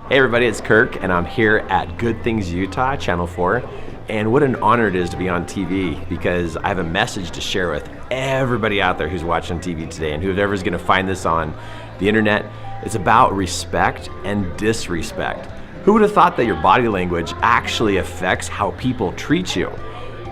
Hey everybody, it's Kirk, and I'm here at Good Things Utah, Channel 4. And what an honor it is to be on TV, because I have a message to share with everybody out there who's watching TV today and whoever's gonna find this on the internet. It's about respect and disrespect. Who would have thought that your body language actually affects how people treat you?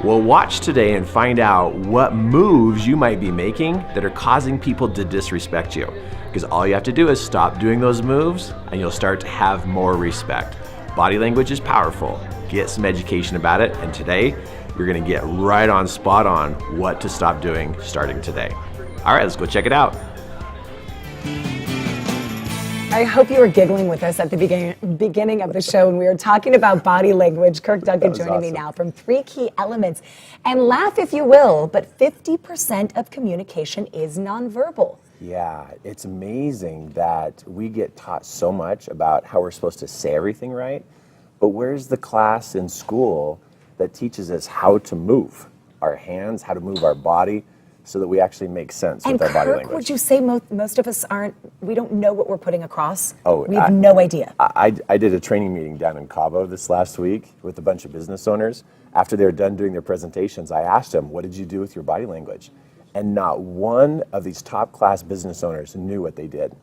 Well, watch today and find out what moves you might be making that are causing people to disrespect you. Because all you have to do is stop doing those moves and you'll start to have more respect. Body language is powerful. Get some education about it, and today you're gonna get right on spot on what to stop doing starting today. All right, let's go check it out. I hope you were giggling with us at the beginning of the show when we were talking about body language. Kirk Duncan joining me now from 3 key elements. And laugh if you will, but 50% of communication is nonverbal. Yeah, it's amazing that we get taught so much about how we're supposed to say everything right, but where's the class in school that teaches us how to move our hands, how to move our body, so that we actually make sense with our body language? Would you say most of us we don't know what we're putting across? Oh, we have no idea. I did a training meeting down in Cabo this last week with a bunch of business owners. After they were done doing their presentations, I asked them, what did you do with your body language? And not one of these top class business owners knew what they did.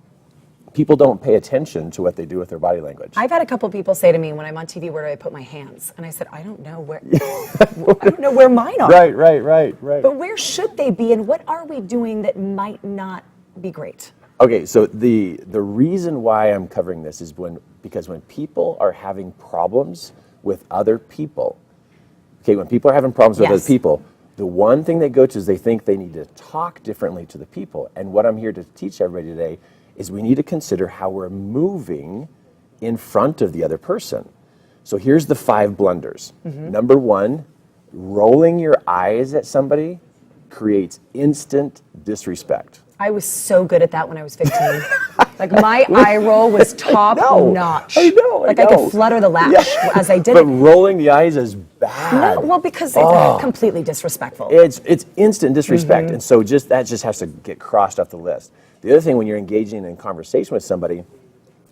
People don't pay attention to what they do with their body language. I've had a couple people say to me when I'm on TV, where do I put my hands? And I said, I don't know where. I don't know where mine are. Right. But where should they be, and what are we doing that might not be great? Okay, so the reason why I'm covering this is because when people are having problems with other people, when people are having problems with other people, the one thing they go to is they think they need to talk differently to the people. And what I'm here to teach everybody today is we need to consider how we're moving in front of the other person. So here's the 5 blunders. Number 1, rolling your eyes at somebody creates instant disrespect. I was so good at that when I was 15. Like my eye roll was top notch. I know. I could flutter the lash as I did but it. rolling the eyes is bad. No, well, because it's completely disrespectful. It's instant disrespect, and so that just has to get crossed off the list. The other thing when you're engaging in conversation with somebody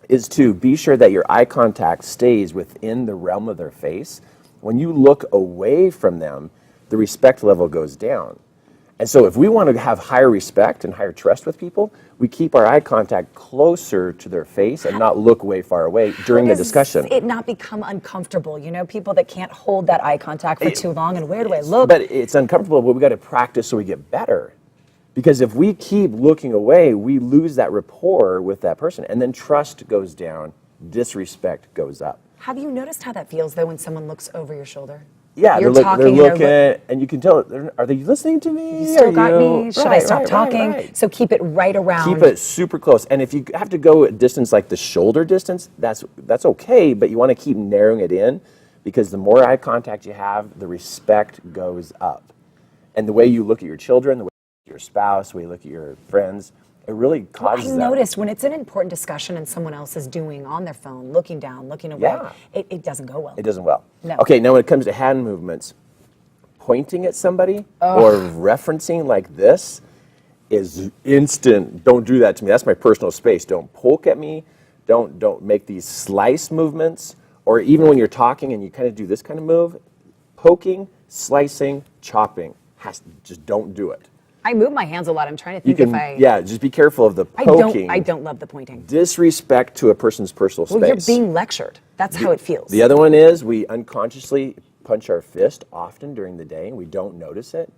is to be sure that your eye contact stays within the realm of their face. When you look away from them, the respect level goes down. And so if we want to have higher respect and higher trust with people, we keep our eye contact closer to their face and not look way far away during the discussion. It not become uncomfortable? You know, people that can't hold that eye contact for too long, and where do I look? But it's uncomfortable, but we got to practice so we get better. Because if we keep looking away, we lose that rapport with that person, and then trust goes down, disrespect goes up. Have you noticed how that feels, though, when someone looks over your shoulder? Yeah, they're looking, and you can tell, are they listening to me? You still got me? Should I stop talking? Right. So keep it right around. Keep it super close. And if you have to go a distance like the shoulder distance, that's okay, but you want to keep narrowing it in, because the more eye contact you have, the respect goes up. And the way you look at your children, the way you look at your spouse, the way you look at your friends, it really causes that. I noticed when it's an important discussion and someone else is doing on their phone, looking down, looking away, it doesn't go well. It doesn't well. No. Okay, now when it comes to hand movements, pointing at somebody or referencing like this is instant. Don't do that to me. That's my personal space. Don't poke at me. Don't make these slice movements. Or even when you're talking and you kind of do this kind of move, poking, slicing, chopping. Just don't do it. I move my hands a lot. I'm trying to think if I... Yeah, just be careful of the poking. I don't love the pointing. Disrespect to a person's personal space. Well, you're being lectured. That's how it feels. The other one is we unconsciously punch our fist often during the day and we don't notice it.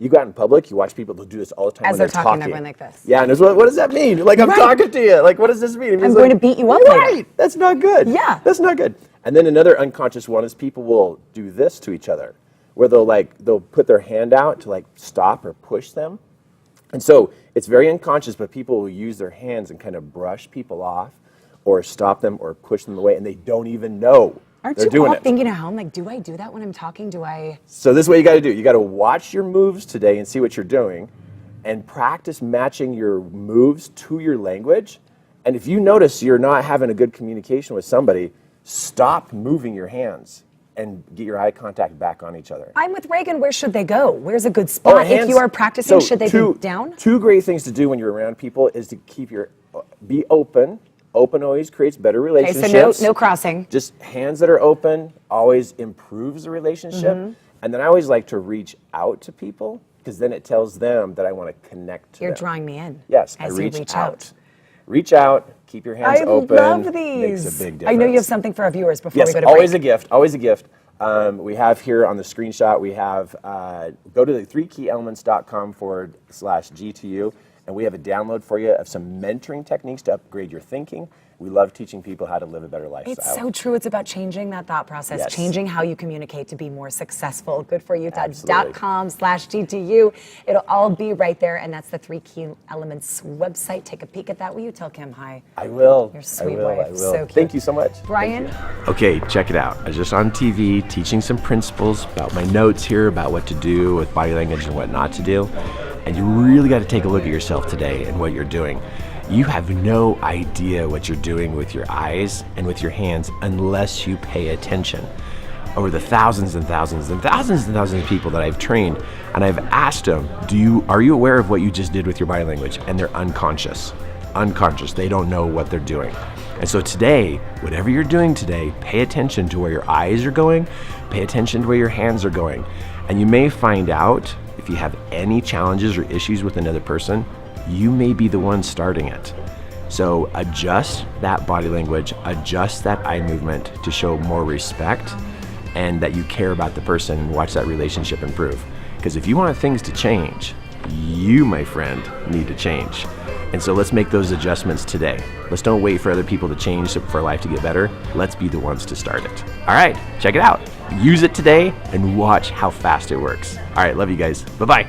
You go out in public, you watch people, they'll do this all the time As when they're talking. they're going like this. Yeah, and what does that mean? Like, I'm talking to you. Like, what does this mean? I'm going to beat you up later. Right, that's not good. Yeah. That's not good. And then another unconscious one is people will do this to each other, where they'll put their hand out to stop or push them. And so it's very unconscious, but people will use their hands and kind of brush people off or stop them or push them away, and they don't even know they're doing it. Aren't you all thinking at home, like, do I do that when I'm talking? So this is what you got to do. You got to watch your moves today and see what you're doing and practice matching your moves to your language. And if you notice you're not having a good communication with somebody, stop moving your hands and get your eye contact back on each other. I'm with Reagan. Where should they go? Where's a good spot? If you are practicing, should they be down? 2 great things to do when you're around people is to be open Open always creates better Okay, relationships. so no crossing. Just hands that are open always improves the relationship. And then I always like to reach out to people because then it tells them that I want to connect to You're them. drawing me in. Yes, as I you reach out. Reach out, keep your hands I open. love these. Makes a big difference. I know you have something for our viewers before Yes, we go to always break. a gift, always a gift. We have here on the screenshot, we have, go to the 3keyelements.com/GTU, and we have a download for you of some mentoring techniques to upgrade your thinking. We love teaching people how to live a better lifestyle. It's so true. It's about changing that thought process, Yes. changing how you communicate to be more successful. Absolutely. Goodforyou.com/GTU. It'll all be right there, and that's the 3 Key Elements website. Take a peek at that. Will you tell Kim hi? I will. Your sweet I will. wife. I will. So cute. Thank you so much. Brian? Okay, check it out. I was just on TV teaching some principles about my notes here about what to do with body language and what not to do. And you really got to take a look at yourself today and what you're doing. You have no idea what you're doing with your eyes and with your hands unless you pay attention. Over the thousands and thousands and thousands and thousands of people that I've trained, and I've asked them, are you aware of what you just did with your body language? And they're unconscious. Unconscious. They don't know what they're doing. And so today, whatever you're doing today, pay attention to where your eyes are going, pay attention to where your hands are going. And you may find out if you have any challenges or issues with another person, you may be the one starting it. So adjust that body language, adjust that eye movement to show more respect and that you care about the person and watch that relationship improve. Because if you want things to change, you, my friend, need to change. And so let's make those adjustments today. Let's don't wait for other people to change for life to get better. Let's be the ones to start it. All right, check it out. Use it today and watch how fast it works. All right, love you guys. Bye-bye.